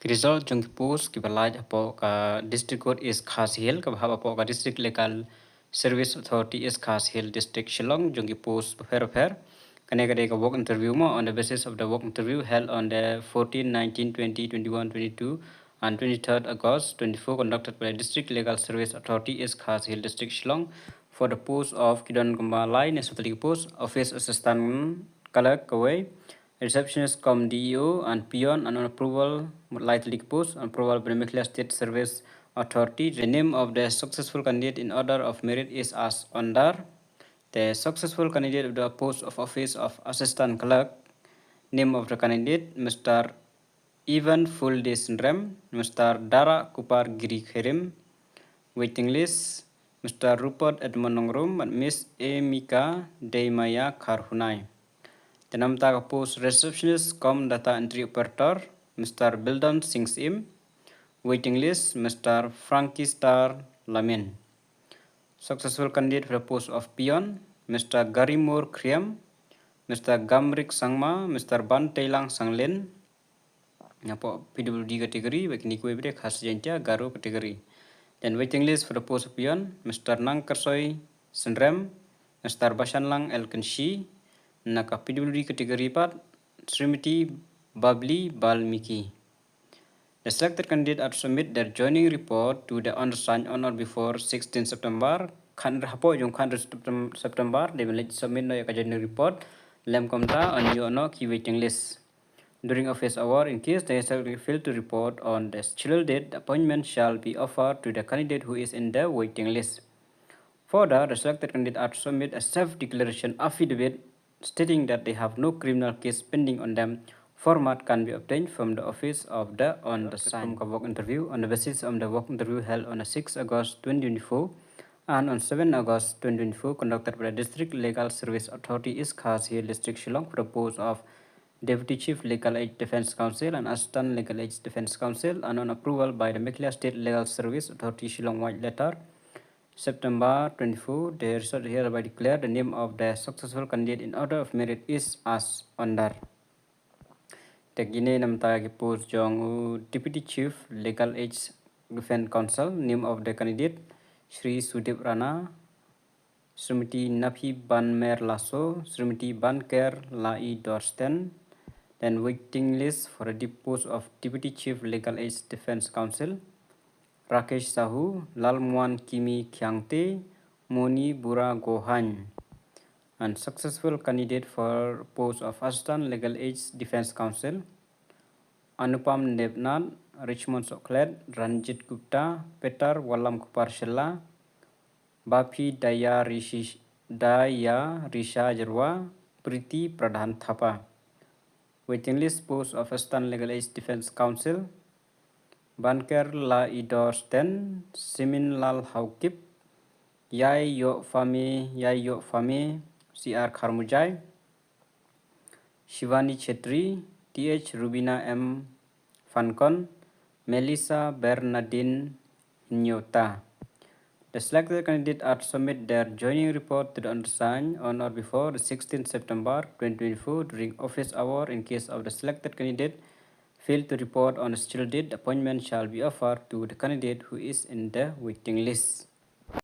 Result Jong post kibalaj apo ka district court is Khasi Hill ka bahab apo ka district legal service authority is Khasi Hill district Shillong Jong post fair Kaneka work interview mo on the basis of the work interview held on the 14, 19, 20, 21, 22 and 23rd August 24 conducted by the district legal service authority is Khasi Hill district Shillong for the post of Kidon Kambalai Nesutali post office assistant clerk away receptionist com DEO and peon and on approval Lait post and approval by the Mekhla State Service Authority. The name of the successful candidate in order of merit is as under. The successful candidate of the post of office of assistant clerk. Name of the candidate Mr. Ivan Fulde Sindrem, Mr. Dara Kupar Giri Kherim. Waiting list Mr. Rupert Edmond Nongrum and Miss Emika Deimaya Karhunai. The Namtaga post receptionist com data entry operator Mr. Bildon Sings Im. Waiting list Mr. Frankie Star Lamin. Successful candidate for the post of peon Mr. Garimur Kriam, Mr. Gamrik Sangma, Mr. Ban Tailang Sanglin. Napo PWD category bagi kue bide khas jentia Garo category. Then waiting list for the post of peon Mr. Nang Kersoy Sendrem, Mr. Bashanlang Elkenshi. Naka PWD category part Srimati Babli Balmiki. The selected candidate are to submit their joining report to the undersigned on or before 16 September. Kan rapo yung kan September they will submit no joining report lem komta on your no key waiting list. During office hour, in case they fail to report on the scheduled date, the appointment shall be offered to the candidate who is in the waiting list. Further, the selected candidate are to submit a self-declaration affidavit stating that they have no criminal case pending on them. Format can be obtained from the office of the undersigned. Work interview on the basis of the work interview held on 6 August 2024 and on 7 August 2024 conducted by the District Legal Service Authority is Khasi Hill District Shillong for the post of Deputy Chief Legal Aid Defense Counsel and Assistant Legal Aid Defense Counsel and on approval by the Mekhla State Legal Service Authority Shillong White Letter September 24, the result hereby declare the name of the successful candidate in order of merit is as under. Tegine namta post Jong Deputy Chief Legal Aid Defense Counsel. Name of the candidate Shri Sudip Rana, Srimati Nafi Banmer Lasso, Srimati Banker Lai Dorsten. Then waiting list for the post of Deputy Chief Legal Aid Defense Counsel. Rakesh Sahu, Lalmuan Kimi Kyangte, Moni Bura Gohan. And successful candidate for post of Assistant Legal Aid Defense Counsel. Anupam Nebnat, Richmond Soklet, Ranjit Gupta, Peter Walam Kuparshela, Bapi Daya Risha Jarwa, Priti Pradhan Thapa. Waiting list post of Assistant Legal Aid Defense Counsel. Banker La Idorsten, Simin Lal Haukip, Yai Yok Fame, CR Kharmujai, Shivani Chetri, TH Rubina M. Fankon, Melissa Bernardine Nyota. The selected candidate are to submit their joining report to the undersigned on or before the 16th September 2024 during office hour. In case of the selected candidate fail to report on a scheduled date, the appointment shall be offered to the candidate who is in the waiting list.